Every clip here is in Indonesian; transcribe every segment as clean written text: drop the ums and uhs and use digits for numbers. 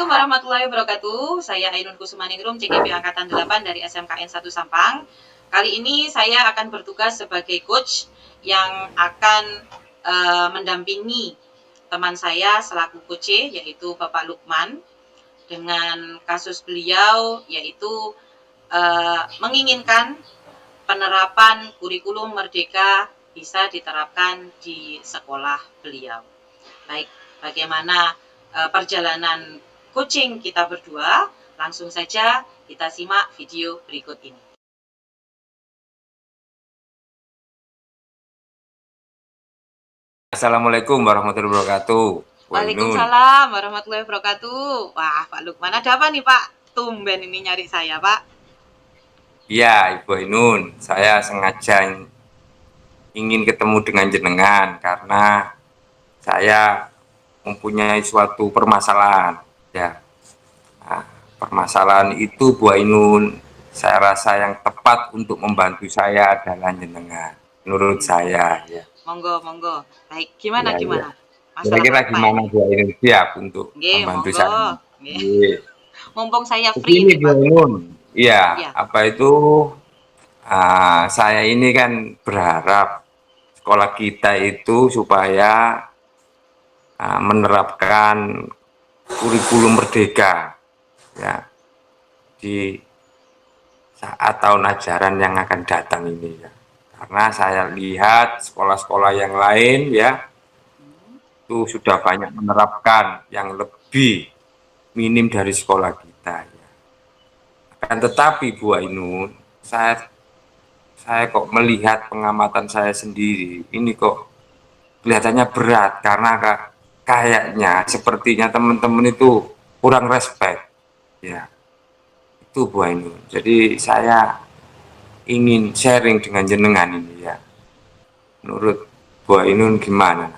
Assalamualaikum warahmatullahi wabarakatuh. Saya Ainun Kusumaningrum, CGP Angkatan 8 dari SMKN 1 Sampang. Kali ini saya akan bertugas sebagai coach yang akan mendampingi teman saya selaku coach, yaitu Bapak Lukman, dengan kasus beliau yaitu menginginkan penerapan kurikulum merdeka bisa diterapkan di sekolah beliau. Baik, bagaimana perjalanan coaching kita berdua? Langsung saja kita simak video berikut ini. Assalamualaikum warahmatullahi wabarakatuh. Waalaikumsalam warahmatullahi wabarakatuh. Wah, Pak Lukman, ada apa nih Pak? Tumben ini nyari saya, Pak. Iya, Ibu Ainun, saya sengaja ingin ketemu dengan jenengan karena saya mempunyai suatu permasalahan. Ya, nah, permasalahan itu Bu Ainun, saya rasa yang tepat untuk membantu saya adalah jenengan. Menurut saya, ya. Monggo, monggo. Baik, Ya, ya. gimana? Masalah Kira-kira apa gimana ini? Bu Ainun siap untuk Nggih, membantu monggo. saya? Nggih. Iya. Mumpung saya free Begini nih, Bu Pak. Ainun, iya, Iya. apa itu? Saya ini kan berharap sekolah kita itu supaya menerapkan kurikulum merdeka ya di saat tahun ajaran yang akan datang ini ya. Karena saya lihat sekolah-sekolah yang lain ya itu sudah banyak menerapkan yang lebih minim dari sekolah kita ya. Akan tetapi Bu Ainun, saya kok melihat pengamatan saya sendiri ini kok kelihatannya berat karena kayaknya sepertinya teman-teman itu kurang respect ya itu Bu Ainun. Jadi saya ingin sharing dengan jenengan ini ya, menurut Bu Ainun gimana?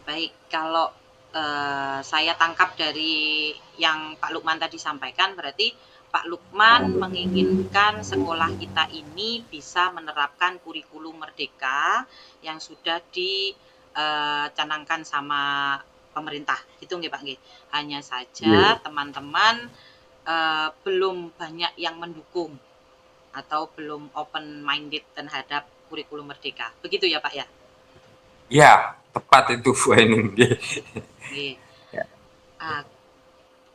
Baik, kalau saya tangkap dari yang Pak Lukman tadi sampaikan, berarti Pak Lukman menginginkan sekolah kita ini bisa menerapkan kurikulum merdeka yang sudah dicanangkan sama pemerintah, gitu nggih Pak nggih. Hanya saja teman-teman belum banyak yang mendukung atau belum open minded terhadap kurikulum merdeka. Begitu ya Pak ya? Ya tepat itu Bu Ainun. Nggih. Ya.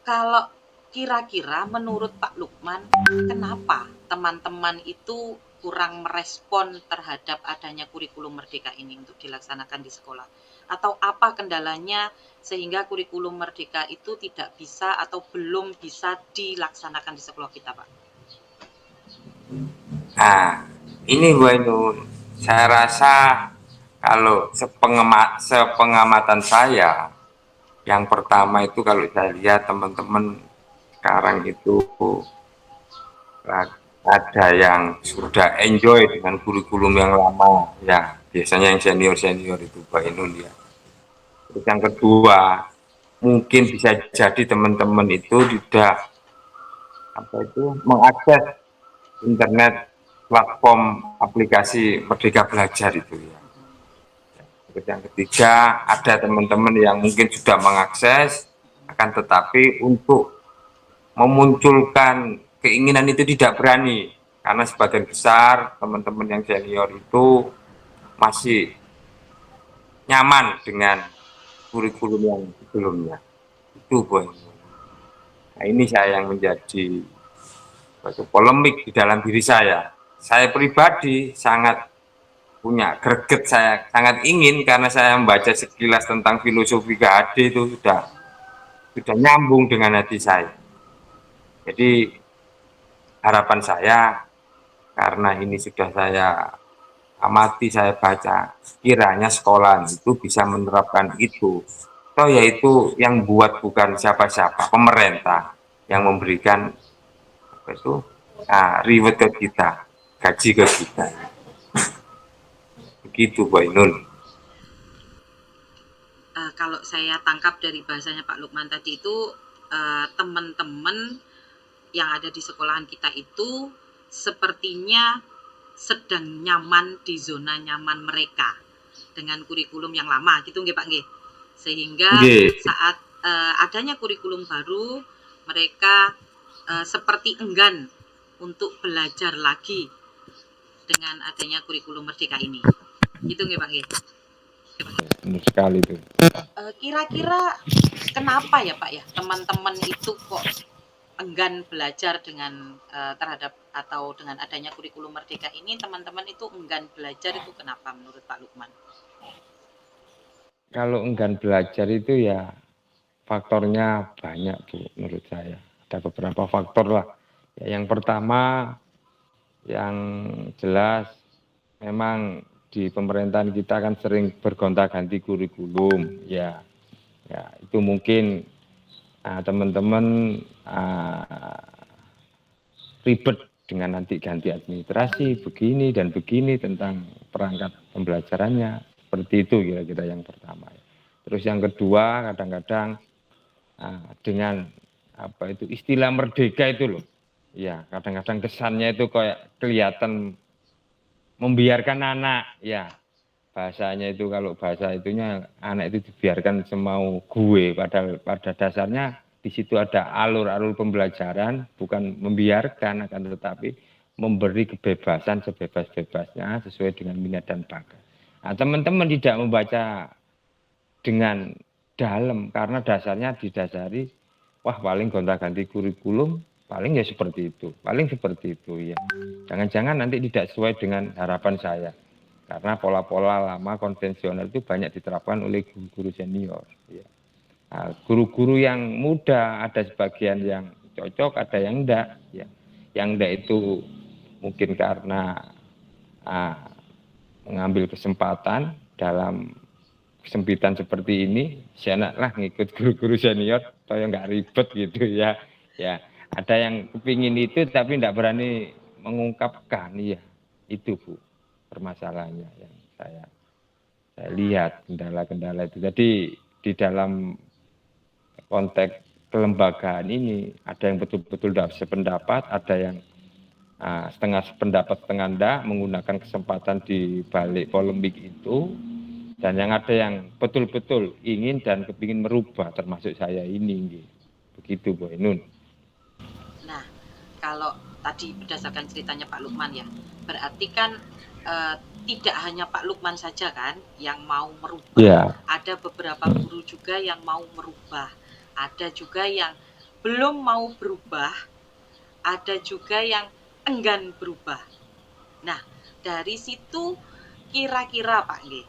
Kalau kira-kira menurut Pak Lukman, kenapa teman-teman itu kurang merespon terhadap adanya kurikulum merdeka ini untuk dilaksanakan di sekolah? Atau apa kendalanya sehingga kurikulum merdeka itu tidak bisa atau belum bisa dilaksanakan di sekolah kita, Pak? Nah, ini Bu Ainun, saya rasa kalau sepengamatan saya, yang pertama itu kalau saya lihat teman-teman sekarang itu ada yang sudah enjoy dengan kurikulum yang lama ya, biasanya yang senior itu Pak Inul ya. Terus yang kedua, mungkin bisa jadi teman-teman itu tidak mengakses internet, platform aplikasi Merdeka Belajar itu ya. Terus yang ketiga, ada teman-teman yang mungkin sudah mengakses, akan tetapi untuk memunculkan keinginan itu tidak berani karena sebagian besar teman-teman yang senior itu masih nyaman dengan kurikulum yang sebelumnya. Itu Boy. Nah, ini saya yang menjadi suatu polemik di dalam diri saya. Saya pribadi sangat punya greget, saya sangat ingin karena saya membaca sekilas tentang filosofi KHD itu sudah nyambung dengan hati saya. Jadi harapan saya karena ini sudah saya amati, saya baca, kiranya sekolah itu bisa menerapkan itu. Toh yaitu yang buat bukan siapa-siapa, pemerintah yang memberikan apa itu reward ke kita, gaji ke kita. Begitu Bu Ainun. Kalau saya tangkap dari bahasanya Pak Lukman tadi itu, teman-teman yang ada di sekolahan kita itu sepertinya sedang nyaman di zona nyaman mereka dengan kurikulum yang lama gitu nggih Pak nggih. Sehingga Nggih. saat adanya kurikulum baru, mereka seperti enggan untuk belajar lagi dengan adanya kurikulum merdeka ini. Gitu nggih Pak nggih? Benar sekali itu. Kira-kira kenapa ya Pak ya, teman-teman itu kok enggan belajar dengan terhadap atau dengan adanya kurikulum merdeka ini, teman-teman itu enggan belajar itu kenapa menurut Pak Lukman? Kalau enggan belajar itu ya faktornya banyak Bu, menurut saya. Ada beberapa faktor lah. Ya, yang pertama, yang jelas memang di pemerintahan kita kan sering bergonta-ganti kurikulum. Ya, ya itu mungkin teman-teman ribet dengan nanti ganti administrasi begini dan begini tentang perangkat pembelajarannya. Seperti itu kira-kira yang pertama. Terus yang kedua, kadang-kadang dengan apa itu istilah merdeka itu loh. Ya, kadang-kadang kesannya itu kayak kelihatan membiarkan anak, ya. Bahasanya itu kalau bahasa itunya anak itu dibiarkan semau gue, padahal pada dasarnya di situ ada alur-alur pembelajaran, bukan membiarkan, akan tetapi memberi kebebasan sebebas-bebasnya sesuai dengan minat dan bakat. Nah, teman-teman tidak membaca dengan dalam karena dasarnya didasari wah paling gonta-ganti kurikulum, paling ya seperti itu, paling seperti itu ya. Jangan-jangan nanti tidak sesuai dengan harapan saya. Karena pola-pola lama konvensional itu banyak diterapkan oleh guru-guru senior. Ya. Nah, guru-guru yang muda ada sebagian yang cocok, ada yang enggak. Ya. Yang enggak itu mungkin karena mengambil kesempatan dalam kesempitan seperti ini, saya lah ngikut guru-guru senior, supaya nggak ribet gitu ya. Ya, ada yang kepingin itu tapi nggak berani mengungkapkan, ya itu Bu permasalahannya yang saya lihat kendala-kendala itu. Jadi di dalam konteks kelembagaan ini ada yang betul-betul tidak sependapat, ada yang setengah sependapat setengah enggak, menggunakan kesempatan di balik polemik itu, dan yang ada yang betul-betul ingin dan kepingin merubah, termasuk saya ini. Begitu Bu Ainun. Nah, kalau tadi berdasarkan ceritanya Pak Lukman ya, berarti kan tidak hanya Pak Lukman saja kan yang mau merubah. Ya. Ada beberapa guru juga yang mau merubah. Ada juga yang belum mau berubah. Ada juga yang enggan berubah. Nah, dari situ kira-kira Pak G,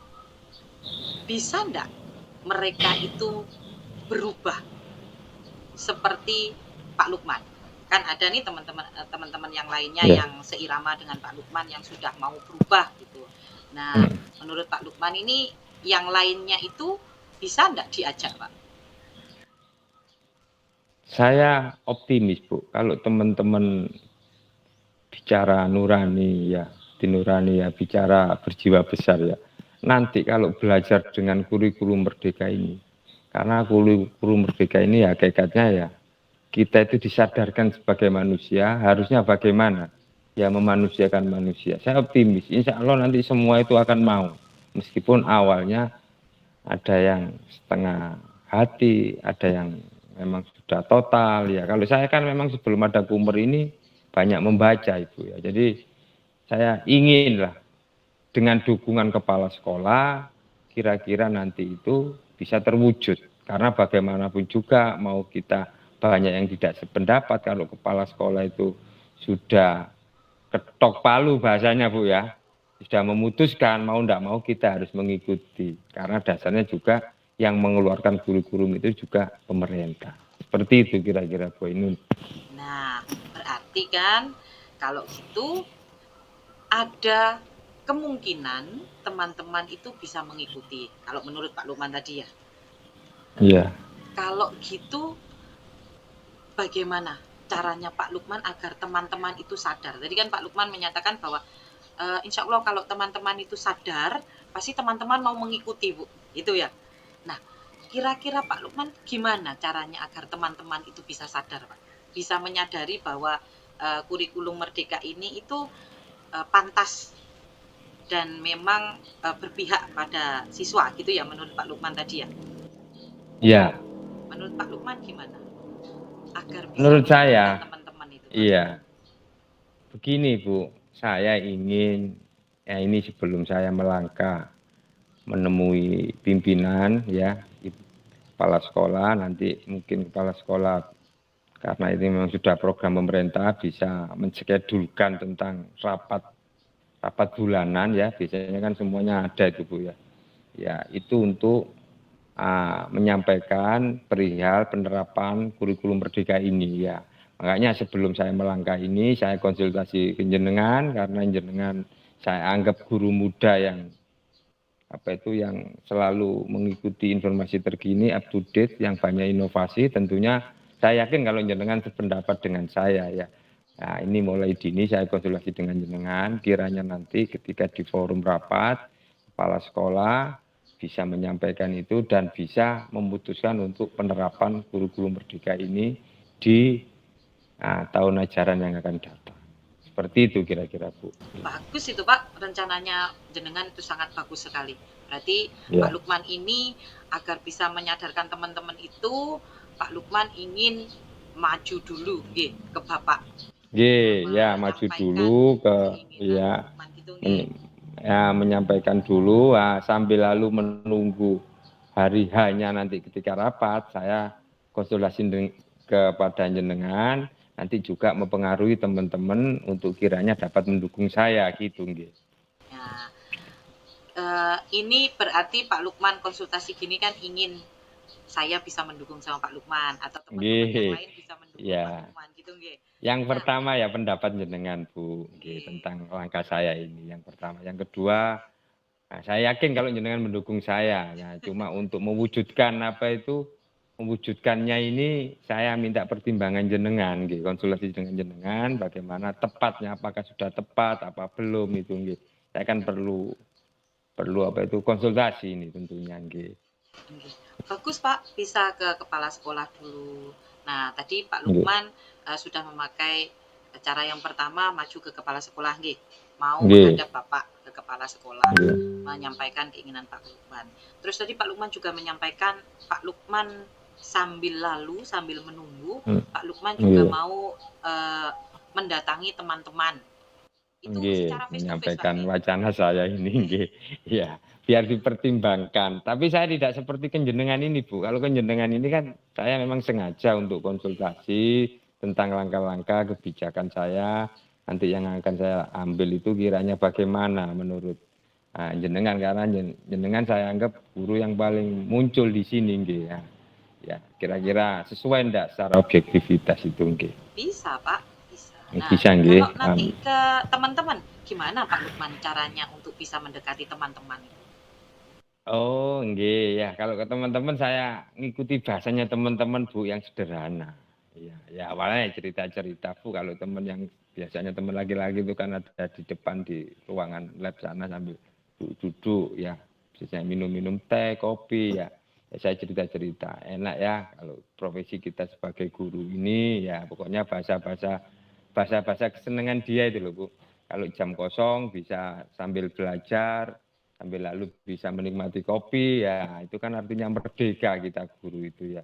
bisa enggak mereka itu berubah seperti Pak Lukman? Kan ada nih teman-teman yang lainnya Ya. yang seirama dengan Pak Lukman yang sudah mau berubah gitu. Nah, menurut Pak Lukman ini yang lainnya itu bisa enggak diajak, Pak? Saya optimis Bu, kalau teman-teman bicara nurani ya, di nurani ya, bicara berjiwa besar ya. Nanti kalau belajar dengan kurikulum merdeka ini, karena kurikulum merdeka ini ya hakikatnya ya, kita itu disadarkan sebagai manusia, harusnya bagaimana? Ya memanusiakan manusia. Saya optimis, insya Allah nanti semua itu akan mau. Meskipun awalnya ada yang setengah hati, ada yang memang sudah total ya. Kalau saya kan memang sebelum ada Kummer ini banyak membaca Ibu ya. Jadi saya inginlah dengan dukungan kepala sekolah kira-kira nanti itu bisa terwujud. Karena bagaimanapun juga mau kita banyak yang tidak sependapat, kalau kepala sekolah itu sudah ketok palu bahasanya Bu ya, sudah memutuskan mau tidak mau kita harus mengikuti, karena dasarnya juga yang mengeluarkan kurikulum itu juga pemerintah. Seperti itu kira-kira Bu Ainun. Nah, berarti kan kalau gitu ada kemungkinan teman-teman itu bisa mengikuti. Kalau menurut Pak Lukman tadi ya. Iya. Kalau gitu bagaimana caranya Pak Lukman agar teman-teman itu sadar? Tadi kan Pak Lukman menyatakan bahwa insya Allah kalau teman-teman itu sadar, pasti teman-teman mau mengikuti, Bu. Itu ya. Nah, kira-kira Pak Lukman gimana caranya agar teman-teman itu bisa sadar, Pak? Bisa menyadari bahwa kurikulum merdeka ini itu pantas dan memang berpihak pada siswa gitu ya menurut Pak Lukman tadi ya? Ya, Menurut Pak Lukman gimana? Agar bisa Menurut menyadarkan saya, teman-teman itu, Pak. iya, begini Bu, saya ingin, ya ini sebelum saya melangkah menemui pimpinan ya, kepala sekolah, nanti mungkin kepala sekolah karena ini memang sudah program pemerintah bisa menskedulkan tentang rapat bulanan ya, biasanya kan semuanya ada itu Bu ya. Ya, itu untuk menyampaikan perihal penerapan kurikulum Merdeka ini ya. Makanya sebelum saya melangkah ini, saya konsultasi ke jenengan karena jenengan saya anggap guru muda yang yang selalu mengikuti informasi terkini, up to date, yang banyak inovasi. Tentunya saya yakin kalau jenengan sependapat dengan saya ya. Nah, ini mulai dini saya konsultasi dengan jenengan, kiranya nanti ketika di forum rapat, kepala sekolah bisa menyampaikan itu dan bisa memutuskan untuk penerapan kurikulum Merdeka ini di tahun ajaran yang akan datang. Seperti itu kira-kira Bu. Bagus itu Pak, rencananya jenengan itu sangat bagus sekali. Berarti Pak Ya. Lukman ini agar bisa menyadarkan teman-teman itu, Pak Lukman ingin maju dulu ke Bapak, Ya maju menyampaikan dulu ke keinginan Pak ya, Lukman gitu menyampaikan dulu sambil lalu menunggu hari hanya nanti ketika rapat saya konsultasi kepada jenengan nanti juga mempengaruhi teman-teman untuk kiranya dapat mendukung saya gitu nggih. Nah, ini berarti Pak Lukman konsultasi gini kan ingin saya bisa mendukung sama Pak Lukman atau teman-teman yang Nggih. lain bisa mendukung Pak Ya. Lukman gitu nggih. Yang Nah, pertama ya pendapat jenengan Bu nggih nggih. tentang langkah saya ini yang pertama. Yang kedua, saya yakin kalau jenengan mendukung saya, ya cuma untuk mewujudkannya ini saya minta pertimbangan jenengan, gitu. Konsultasi dengan jenengan, bagaimana tepatnya, apakah sudah tepat, apa belum itu, gitu. Saya kan perlu konsultasi ini tentunya, gitu. Bagus Pak, bisa ke kepala sekolah dulu. Nah, tadi Pak Gitu. Lukman sudah memakai cara yang pertama maju ke kepala sekolah nggih. Mau Gitu. menghadap Bapak ke kepala sekolah, Gitu. menyampaikan keinginan Pak Lukman. Terus tadi Pak Lukman juga menyampaikan Pak Lukman sambil menunggu, Pak Lukman juga Gitu. mau mendatangi teman-teman. Itu Nggih, secara face to face Pak menyampaikan nggih. wacana saya ini nggih. Ya, biar dipertimbangkan. Tapi saya tidak seperti kenjenengan ini, Bu. Kalau kenjenengan ini kan saya memang sengaja untuk konsultasi tentang langkah-langkah kebijakan saya. Nanti yang akan saya ambil itu kiranya bagaimana menurut jenengan karena jenengan saya anggap guru yang paling muncul di sini nggih ya. Ya, kira-kira sesuai enggak secara objektivitas itu nggih. Bisa Pak, bisa. Nah, Bisa nggih. kalau nanti ke teman-teman, gimana Pak Lukman caranya untuk bisa mendekati teman-teman? Oh, nggih ya. Kalau ke teman-teman saya ngikuti bahasanya teman-teman Bu yang sederhana. Iya, ya awalnya cerita-cerita Bu kalau teman yang biasanya teman laki-laki itu kan ada di depan di ruangan lab sana sambil duduk ya. Biasanya minum-minum teh, kopi ya. Ya saya cerita-cerita. Enak ya kalau profesi kita sebagai guru ini ya pokoknya bahasa-bahasa kesenangan dia itu loh Bu. Kalau jam kosong bisa sambil belajar, sambil lalu bisa menikmati kopi ya itu kan artinya merdeka kita guru itu ya.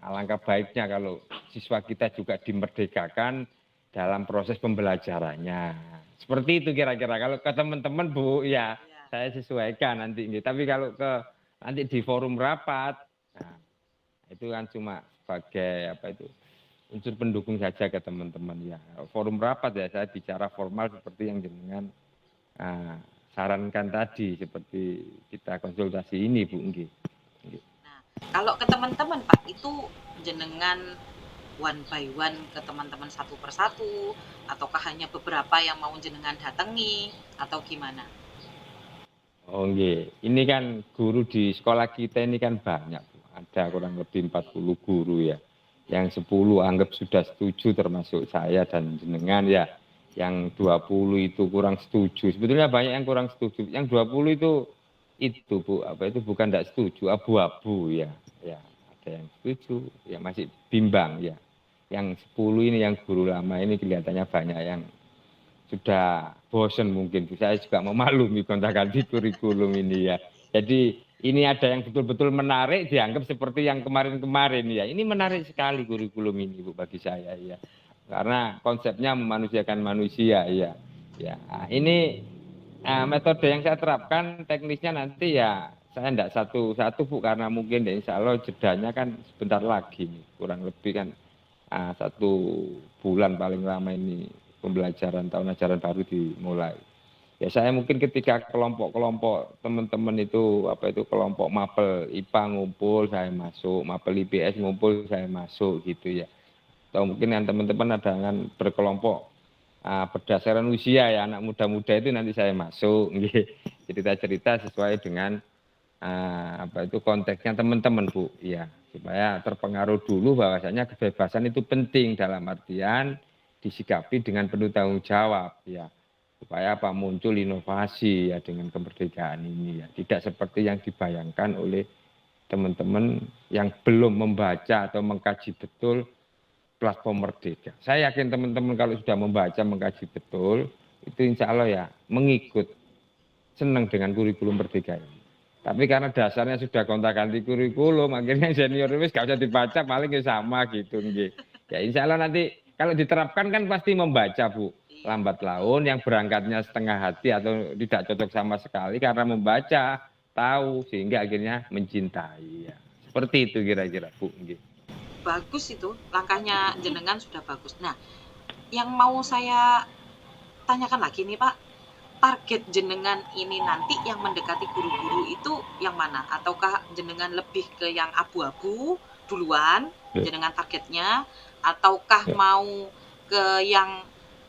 Alangkah baiknya kalau siswa kita juga dimerdekakan dalam proses pembelajarannya. Seperti itu kira-kira kalau ke teman-teman Bu ya saya sesuaikan nanti. Tapi kalau nanti di forum rapat, nah, itu kan cuma sebagai unsur pendukung saja ke teman-teman ya. Forum rapat ya saya bicara formal seperti yang jenengan sarankan tadi seperti kita konsultasi ini Bu Nggih. Nah, kalau ke teman-teman Pak, itu jenengan one by one ke teman-teman satu persatu, ataukah hanya beberapa yang mau jenengan datangi, atau gimana? Oh nggih, ini kan guru di sekolah kita ini kan banyak Bu. Ada kurang lebih 40 guru ya. Yang 10 anggap sudah setuju termasuk saya dan jenengan ya. Yang 20 itu kurang setuju. Sebetulnya banyak yang kurang setuju. Yang 20 itu Bu, bukan tidak setuju, abu-abu ya. Ya, ada yang setuju, ya masih bimbang ya. Yang 10 ini yang guru lama ini kelihatannya banyak yang sudah bosen mungkin. Saya juga memaklumi gonta-ganti kurikulum ini ya. Jadi ini ada yang betul-betul menarik dianggap seperti yang kemarin-kemarin ya. Ini menarik sekali kurikulum ini Bu bagi saya ya. Karena konsepnya memanusiakan manusia ya. Ya, ini metode yang saya terapkan teknisnya nanti ya saya tidak satu-satu Bu karena mungkin ya insya Allah jedanya kan sebentar lagi nih, kurang lebih kan 1 bulan paling lama ini pembelajaran tahun ajaran baru dimulai. Ya saya mungkin ketika kelompok-kelompok teman-teman itu kelompok mapel IPA ngumpul saya masuk, mapel IPS ngumpul saya masuk gitu ya. Atau mungkin yang teman-teman ada dengan berkelompok berdasarkan usia ya, anak muda-muda itu nanti saya masuk cerita-cerita sesuai dengan konteksnya teman-teman Bu ya, supaya terpengaruh dulu bahwasanya kebebasan itu penting dalam artian disikapi dengan penuh tanggung jawab ya, supaya muncul inovasi ya dengan kemerdekaan ini ya, tidak seperti yang dibayangkan oleh teman-teman yang belum membaca atau mengkaji betul platform Merdeka. Saya yakin teman-teman kalau sudah membaca, mengkaji betul, itu insya Allah ya mengikut, senang dengan kurikulum Merdeka ini. Tapi karena dasarnya sudah gonta-ganti kurikulum, akhirnya senior itu gak usah dibaca, paling sama gitu. Ya insya Allah nanti kalau diterapkan kan pasti membaca Bu. Lambat laun yang berangkatnya setengah hati atau tidak cocok sama sekali karena membaca, tahu, sehingga akhirnya mencintai. Ya. Seperti itu kira-kira Bu. Bagus itu, langkahnya jenengan sudah bagus. Nah, yang mau saya tanyakan lagi nih Pak, target jenengan ini nanti yang mendekati guru-guru itu yang mana? Ataukah jenengan lebih ke yang abu-abu duluan, jenengan targetnya? Ataukah mau ke yang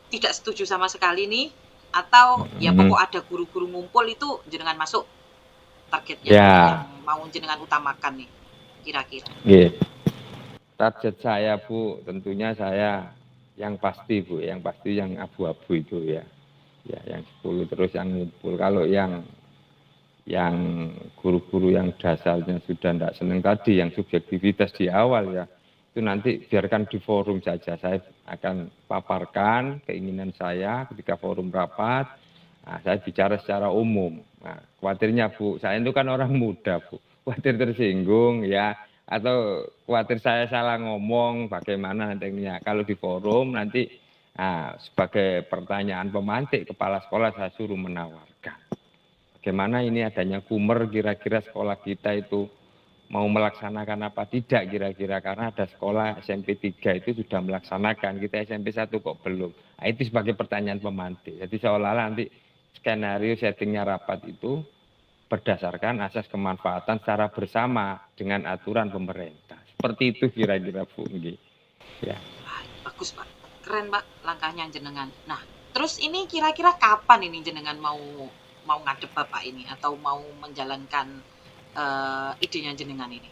tidak setuju sama sekali nih? Atau ya pokok ada guru-guru ngumpul itu jenengan masuk targetnya ya. yang mau jenengan utamakan nih kira-kira? Target saya Bu, tentunya saya yang pasti Bu, yang pasti yang abu-abu itu ya. Ya, yang 10 terus yang ngumpul. Kalau yang guru-guru yang dasarnya sudah tidak senang tadi, yang subjektivitas di awal ya, itu nanti biarkan di forum saja. Saya akan paparkan keinginan saya ketika forum rapat. Nah, saya bicara secara umum. Nah, khawatirnya Bu, saya itu kan orang muda Bu, khawatir tersinggung ya, atau khawatir saya salah ngomong, bagaimana nantinya. Kalau di forum nanti sebagai pertanyaan pemantik kepala sekolah saya suruh menawarkan. Bagaimana ini adanya kumer kira-kira sekolah kita itu mau melaksanakan apa tidak kira-kira, karena ada sekolah SMP 3 itu sudah melaksanakan, kita SMP 1 kok belum. Nah, itu sebagai pertanyaan pemantik. Jadi seolah-olah nanti skenario settingnya rapat itu berdasarkan asas kemanfaatan secara bersama dengan aturan pemerintah. Seperti itu kira-kira Bu. Ya. Bagus Pak, keren Pak langkahnya jenengan. Nah, terus ini kira-kira kapan ini jenengan mau ngadep Bapak ini atau mau menjalankan idenya jenengan ini?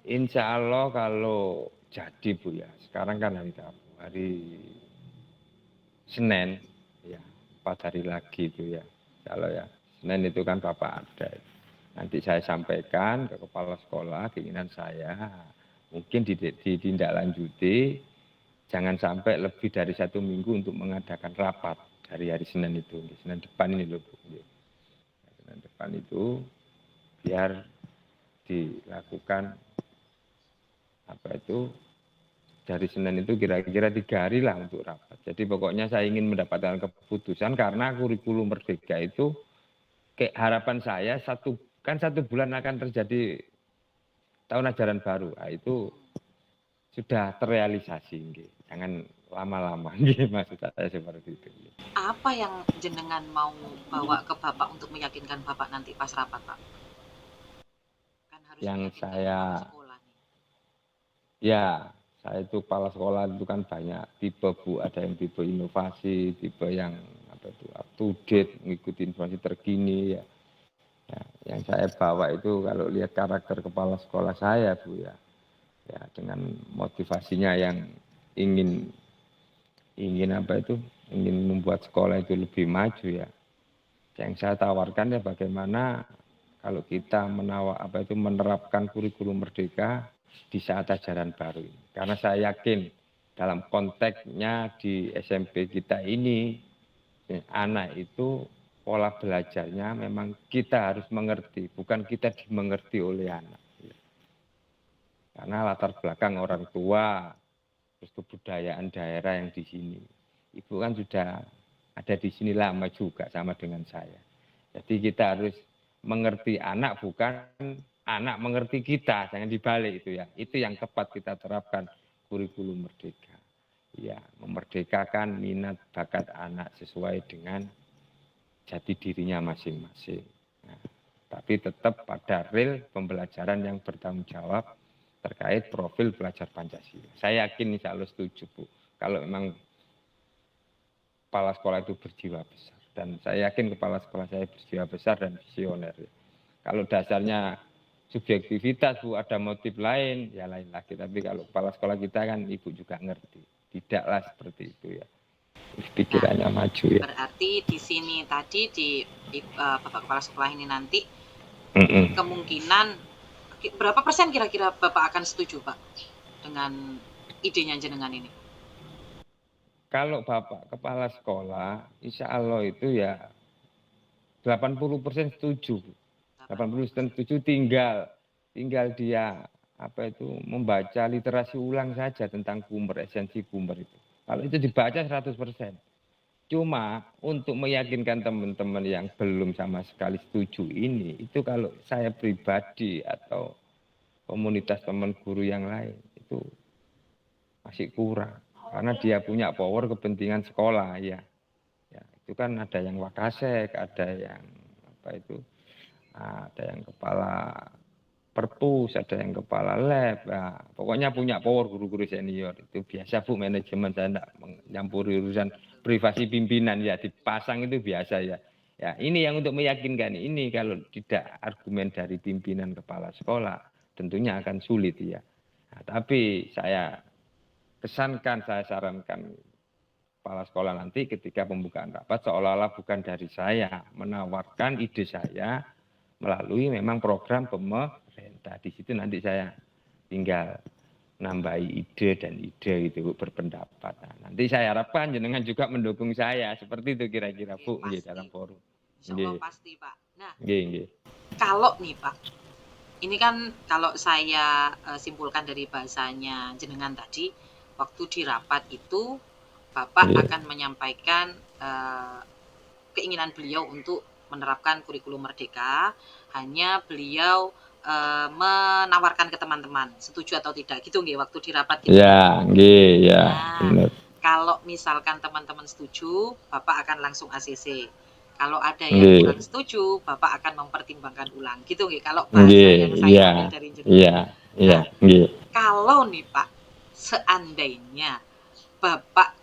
Insya Allah kalau jadi Bu ya, sekarang kan hari Senin ya, 4 hari lagi itu ya, insya Allah ya. Senin itu kan Bapak ada. Nanti saya sampaikan ke kepala sekolah keinginan saya, mungkin ditindaklanjuti, jangan sampai lebih dari 1 minggu untuk mengadakan rapat hari Senin itu, Senin depan ini loh Bu. Senin depan itu biar dilakukan dari Senin itu kira-kira 3 hari lah untuk rapat. Jadi pokoknya saya ingin mendapatkan keputusan karena kurikulum Merdeka itu harapan saya 1 bulan akan terjadi tahun ajaran baru. Nah, itu sudah terrealisasi. Jangan lama-lama, maksud saya seperti itu. Apa yang jenengan mau bawa ke Bapak untuk meyakinkan Bapak nanti pas rapat Pak? Kan harus yang meyakinkan saya kepala sekolah nih. Ya, saya itu kepala sekolah itu kan banyak tipe Bu, ada yang tipe inovasi, tipe yang up to date, mengikuti informasi terkini ya. Ya, yang saya bawa itu kalau lihat karakter kepala sekolah saya Bu ya, ya dengan motivasinya yang ingin ingin membuat sekolah itu lebih maju ya. Yang saya tawarkan ya bagaimana kalau kita menerapkan kurikulum Merdeka di saat ajaran baru ini. Karena saya yakin dalam konteksnya di SMP kita ini, anak itu pola belajarnya memang kita harus mengerti, bukan kita dimengerti oleh anak. Karena latar belakang orang tua, terus kebudayaan daerah yang di sini. Ibu kan sudah ada di sini lama juga sama dengan saya. Jadi kita harus mengerti anak, bukan anak mengerti kita, jangan dibalik itu ya. Itu yang tepat kita terapkan kurikulum merdeka. Ya, memerdekakan minat bakat anak sesuai dengan jati dirinya masing-masing. Nah, tapi tetap pada real pembelajaran yang bertanggung jawab terkait profil pelajar Pancasila. Saya yakin insya Allah setuju, Bu. Kalau memang kepala sekolah itu berjiwa besar. Dan saya yakin kepala sekolah saya berjiwa besar dan visioner. Kalau dasarnya subjektivitas, Bu, ada motif lain, ya lain lagi. Tapi kalau kepala sekolah kita kan Ibu juga ngerti. Tidaklah seperti itu ya. Pikirannya maju ya. Berarti di sini tadi di Bapak Kepala Sekolah ini nanti kemungkinan berapa persen kira-kira Bapak akan setuju, Pak, dengan idenya jenengan ini? Kalau Bapak Kepala Sekolah, insya Allah itu ya 80% setuju. 80% setuju, tinggal dia membaca literasi ulang saja tentang Kumber, esensi Kumber itu. Kalau itu dibaca 100%. Cuma untuk meyakinkan teman-teman yang belum sama sekali setuju ini, itu kalau saya pribadi atau komunitas teman guru yang lain, itu masih kurang. Karena dia punya power kepentingan sekolah ya. Itu kan ada yang wakasek, ada yang ada yang kepala perpus, ada yang kepala lab. Nah, pokoknya punya power guru-guru senior. Itu biasa, Bu, manajemen. Saya tidak mencampuri urusan privasi pimpinan ya, dipasang itu biasa ya. Ya, ini yang untuk meyakinkan ini kalau tidak argumen dari pimpinan kepala sekolah tentunya akan sulit ya. Nah, tapi saya sarankan kepala sekolah nanti ketika pembukaan rapat seolah-olah bukan dari saya, menawarkan ide saya melalui memang program pemerintah. Di situ nanti saya tinggal nambahi ide dan ide itu berpendapat. Nah, nanti saya harapkan jenengan juga mendukung saya seperti itu kira-kira, Bu, nggih, dalam forum. Insyaallah pasti, Pak. Nah, nggih. Kalau nih, Pak, ini kan kalau saya simpulkan dari bahasanya jenengan tadi, waktu di rapat itu Bapak akan menyampaikan keinginan beliau untuk menerapkan kurikulum merdeka, hanya beliau menawarkan ke teman-teman setuju atau tidak gitu nggih waktu di rapat gitu. Ya, nggih, ya. Nah, Benar. kalau misalkan teman-teman setuju, Bapak akan langsung ACC. Kalau ada yang kurang setuju, Bapak akan mempertimbangkan ulang. Gitu nggih kalau bahasa yang saya ambil dari jenengan. Iya, nggih. Kalau nih, Pak, seandainya Bapak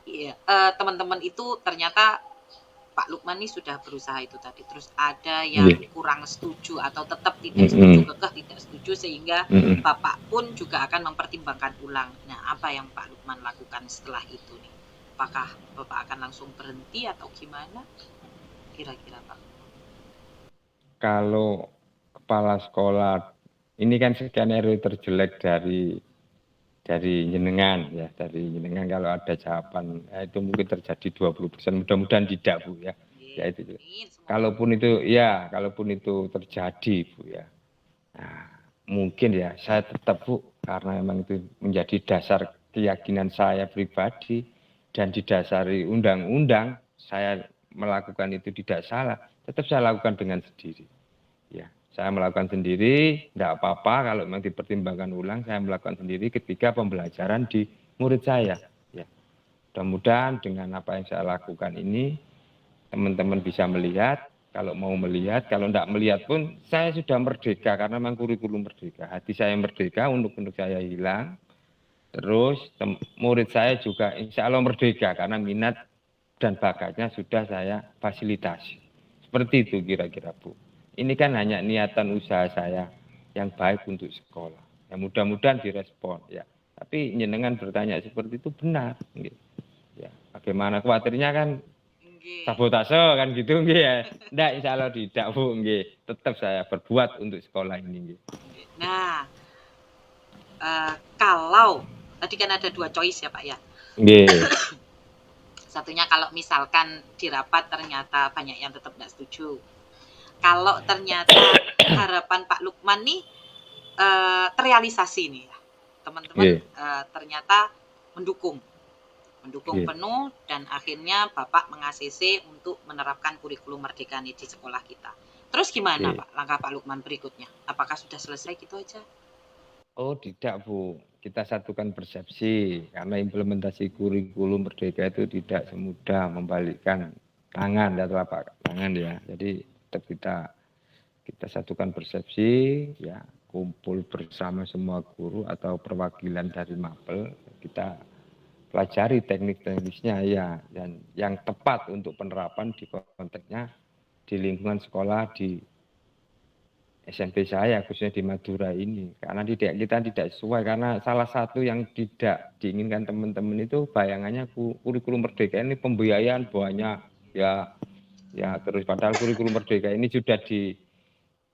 teman-teman itu ternyata Pak Lukman ini sudah berusaha itu tadi, terus ada yang kurang setuju atau tetap tidak setuju, kekeh tidak setuju, sehingga Bapak pun juga akan mempertimbangkan ulang. Nah, apa yang Pak Lukman lakukan setelah itu nih? Apakah Bapak akan langsung berhenti atau gimana? Kira-kira, Pak? Kalau kepala sekolah, ini kan skenario terjelek dari jenengan ya, dari jenengan kalau ada jawaban itu mungkin terjadi 20%, mudah-mudahan tidak, Bu ya. Ya itu. Kalaupun itu terjadi, Bu ya. Nah, mungkin ya saya tetap, Bu, karena memang itu menjadi dasar keyakinan saya pribadi dan didasari undang-undang, saya melakukan itu tidak salah, tetap saya lakukan dengan sendiri. Ya, saya melakukan sendiri, tidak apa-apa kalau memang dipertimbangkan ulang, saya melakukan sendiri ketika pembelajaran di murid saya. Ya, mudah-mudahan dengan apa yang saya lakukan ini, teman-teman bisa melihat, kalau mau melihat, kalau tidak melihat pun, saya sudah merdeka, karena memang kurikulum merdeka. Hati saya merdeka, untuk saya hilang, terus murid saya juga insya Allah merdeka, karena minat dan bakatnya sudah saya fasilitasi. Seperti itu kira-kira, Bu. Ini kan hanya niatan usaha saya yang baik untuk sekolah. Ya, mudah-mudahan direspon ya. Tapi jenengan bertanya seperti itu benar. Ya, bagaimana khawatirnya kan sabotase kan gitu nggih ya. Ndak, insya Allah tidak, Bu, nggih. Tetap saya berbuat untuk sekolah ini nggih. Nah, kalau tadi kan ada 2 choice ya, Pak ya. Nggih. Satunya kalau misalkan di rapat ternyata banyak yang tetap nggak setuju. Kalau ternyata harapan Pak Lukman nih terrealisasi nih ya, teman-teman ternyata mendukung penuh dan akhirnya Bapak meng-ACC untuk menerapkan kurikulum Merdeka ini di sekolah kita. Terus gimana Pak langkah Pak Lukman berikutnya? Apakah sudah selesai gitu aja? Oh tidak Bu, kita satukan persepsi karena implementasi kurikulum Merdeka itu tidak semudah membalikkan tangan dan telapak tangan ya. Jadi tetap kita satukan persepsi ya, kumpul bersama semua guru atau perwakilan dari Mapel, kita pelajari teknik-teknisnya ya, dan yang tepat untuk penerapan di konteksnya di lingkungan sekolah di SMP saya khususnya di Madura ini, karena kita tidak sesuai, karena salah satu yang tidak diinginkan teman-teman itu bayangannya kurikulum Merdeka ini pembiayaan banyak ya terus padahal kurikulum Merdeka ini sudah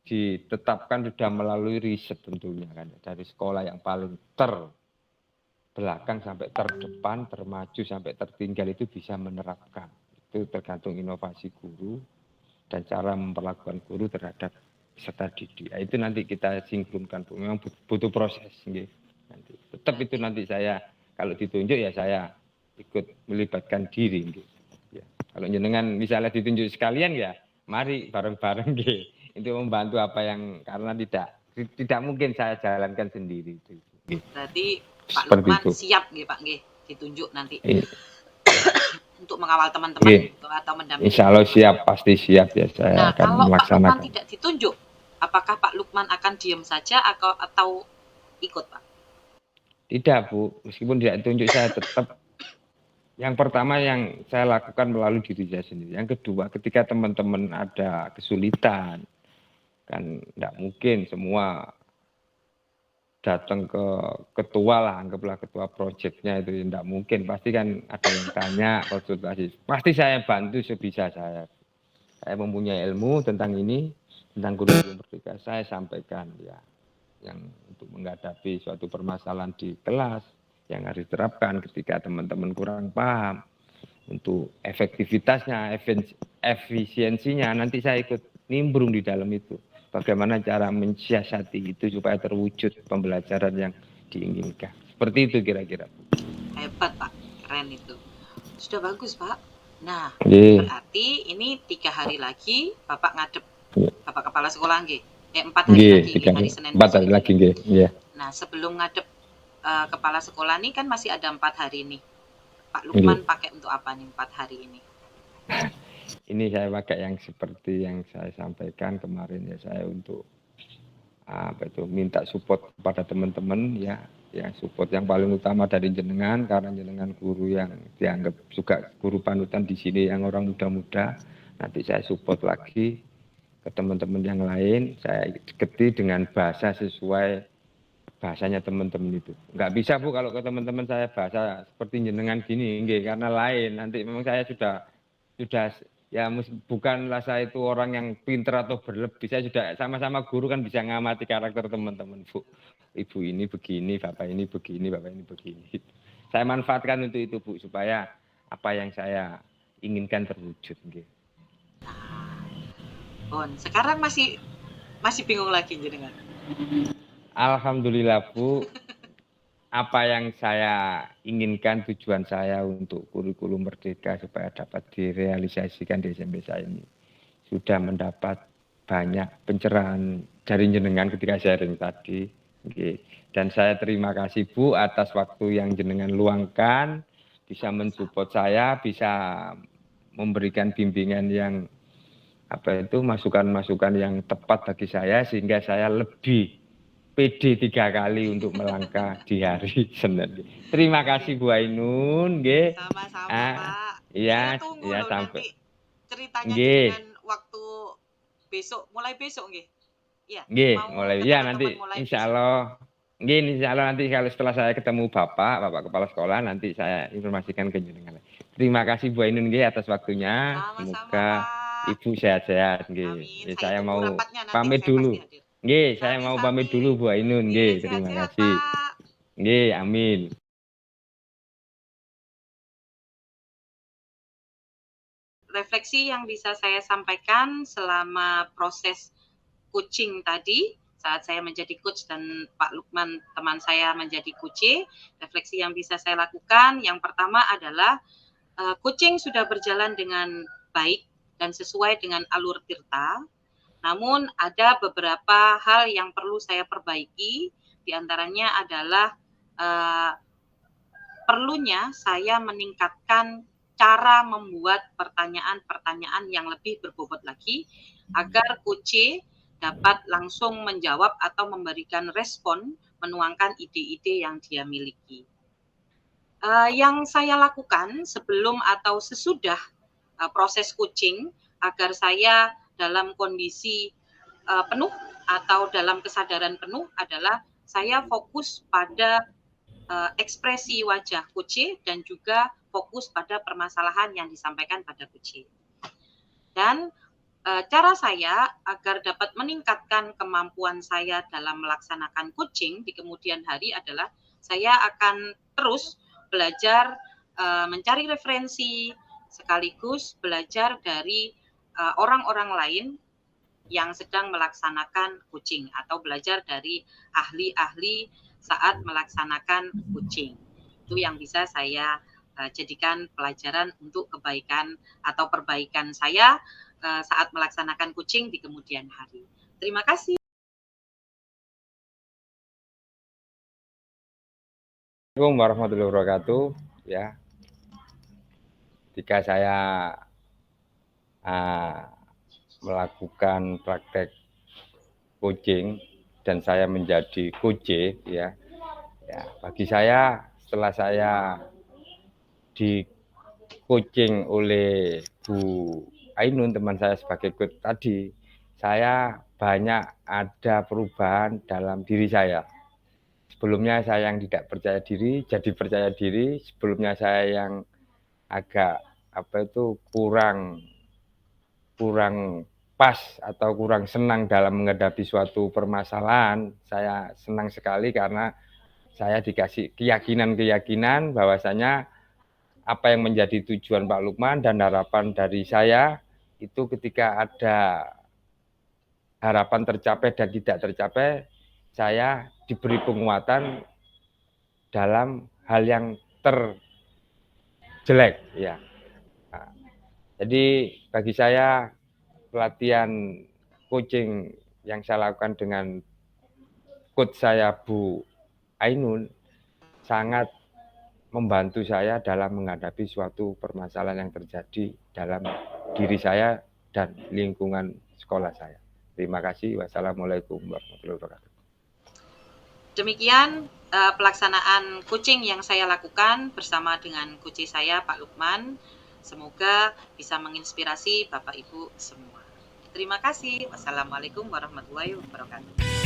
ditetapkan sudah melalui riset tentunya kan, dari sekolah yang paling terbelakang sampai terdepan, termaju sampai tertinggal itu bisa menerapkan. Itu tergantung inovasi guru dan cara memperlakukan guru terhadap peserta didik. Itu nanti kita sinkronkan, memang butuh proses. Nanti tetap itu nanti saya kalau ditunjuk ya saya ikut melibatkan diri. Ya. Kalau jenengan misalnya ditunjuk sekalian ya, mari bareng-bareng itu membantu apa yang karena tidak mungkin saya jalankan sendiri. Berarti Pak Lukman siap Pak ditunjuk nanti. Untuk mengawal teman-teman gitu, atau mendampingi. Insya Allah siap, pasti siap ya saya akan kalau melaksanakan. Pak Lukman tidak ditunjuk, apakah Pak Lukman akan diam saja atau ikut Pak? Tidak Bu, meskipun tidak ditunjuk saya tetap. Yang pertama yang saya lakukan melalui diri saya sendiri. Yang kedua, ketika teman-teman ada kesulitan, kan tidak mungkin semua datang ke ketua lah, anggaplah ketua proyeknya itu tidak mungkin. Pasti kan ada yang tanya, konsultasi. Pasti saya bantu sebisa saya. Saya mempunyai ilmu tentang ini, tentang kurikulum Merdeka, saya sampaikan ya, yang untuk menghadapi suatu permasalahan di kelas yang harus diterapkan ketika teman-teman kurang paham, untuk efektivitasnya, efisiensinya, nanti saya ikut nimbrung di dalam itu. Bagaimana cara mensiasati itu supaya terwujud pembelajaran yang diinginkan. Seperti itu kira-kira. Hebat Pak, keren itu. Sudah bagus Pak. Nah, berarti ini 3 hari lagi Bapak ngadep Bapak Kepala Sekolah 4 hari lagi, hari Senin 4 hari lagi Nah, sebelum ngadep Kepala Sekolah ini kan masih ada 4 hari nih. Pak Lukman pakai untuk apa nih 4 hari ini? Ini saya pakai yang seperti yang saya sampaikan kemarin ya, saya untuk minta support kepada teman-teman ya, support yang paling utama dari jenengan, karena jenengan guru yang dianggap juga guru panutan di sini yang orang muda-muda. Nanti saya support lagi ke teman-teman yang lain, saya deketi dengan bahasa sesuai bahasanya teman-teman itu. Nggak bisa Bu kalau ke teman-teman saya bahasa seperti jenengan gini, karena lain. Nanti memang saya sudah ya bukanlah saya itu orang yang pintar atau berlebih. Saya sudah sama-sama guru kan bisa ngamati karakter teman-teman Bu. Ibu ini begini, bapak ini begini, bapak ini begini. Saya manfaatkan untuk itu Bu, supaya apa yang saya inginkan terwujud. Sekarang masih bingung lagi jenengan? Alhamdulillah Bu, apa yang saya inginkan, tujuan saya untuk kurikulum Merdeka supaya dapat direalisasikan di SMP saya ini sudah mendapat banyak pencerahan dari jenengan ketika sharing tadi. Dan saya terima kasih Bu atas waktu yang jenengan luangkan, bisa mensupport saya, bisa memberikan bimbingan yang masukan-masukan yang tepat bagi saya, sehingga saya lebih PD 3 kali untuk melangkah di hari Senin. Terima kasih Bu Ainun. Sama-sama Pak. Iya, tunggu loh sampai. Nanti ceritanya dengan waktu besok, mulai besok Iya. Mulai ya nanti insya Allah. Insya Allah nanti kalau setelah saya ketemu Bapak Kepala Sekolah, nanti saya informasikan ke jenengan. Terima kasih Bu Ainun atas waktunya. Semoga Ibu sehat-sehat. Saya mau pamit dulu. Saya mau pamit dulu Bu Ainun. Terima kasih. Amin. refleksi yang bisa saya sampaikan selama proses coaching tadi, saat saya menjadi coach dan Pak Lukman teman saya menjadi coach, refleksi yang bisa saya lakukan yang pertama adalah coaching sudah berjalan dengan baik dan sesuai dengan alur tirta. Namun ada beberapa hal yang perlu saya perbaiki, diantaranya adalah perlunya saya meningkatkan cara membuat pertanyaan-pertanyaan yang lebih berbobot lagi agar coach dapat langsung menjawab atau memberikan respon, menuangkan ide-ide yang dia miliki. Yang saya lakukan sebelum atau sesudah proses coaching agar saya dalam kondisi penuh atau dalam kesadaran penuh adalah saya fokus pada ekspresi wajah coach dan juga fokus pada permasalahan yang disampaikan pada coach. Dan cara saya agar dapat meningkatkan kemampuan saya dalam melaksanakan coaching di kemudian hari adalah saya akan terus belajar mencari referensi sekaligus belajar dari orang-orang lain yang sedang melaksanakan coaching atau belajar dari ahli-ahli saat melaksanakan coaching. Itu yang bisa saya jadikan pelajaran untuk kebaikan atau perbaikan saya saat melaksanakan coaching di kemudian hari. Terima kasih. Assalamualaikum warahmatullahi wabarakatuh. Ya, ketika saya melakukan praktek coaching dan saya menjadi coach, ya, bagi saya setelah saya di coaching oleh Bu Ainun, teman saya sebagai coach tadi, saya banyak ada perubahan dalam diri saya. Sebelumnya saya yang tidak percaya diri jadi percaya diri, sebelumnya saya yang agak kurang pas atau kurang senang dalam menghadapi suatu permasalahan, saya senang sekali karena saya dikasih keyakinan bahwasanya apa yang menjadi tujuan Pak Lukman dan harapan dari saya itu ketika ada harapan tercapai dan tidak tercapai, saya diberi penguatan dalam hal yang terjelek, ya. Nah, jadi bagi saya pelatihan coaching yang saya lakukan dengan coach saya Bu Ainun sangat membantu saya dalam menghadapi suatu permasalahan yang terjadi dalam diri saya dan lingkungan sekolah saya. Terima kasih. Wassalamualaikum warahmatullahi wabarakatuh. Demikian pelaksanaan coaching yang saya lakukan bersama dengan coach saya Pak Lukman. Semoga bisa menginspirasi Bapak Ibu semua. Terima kasih. Wassalamualaikum warahmatullahi wabarakatuh.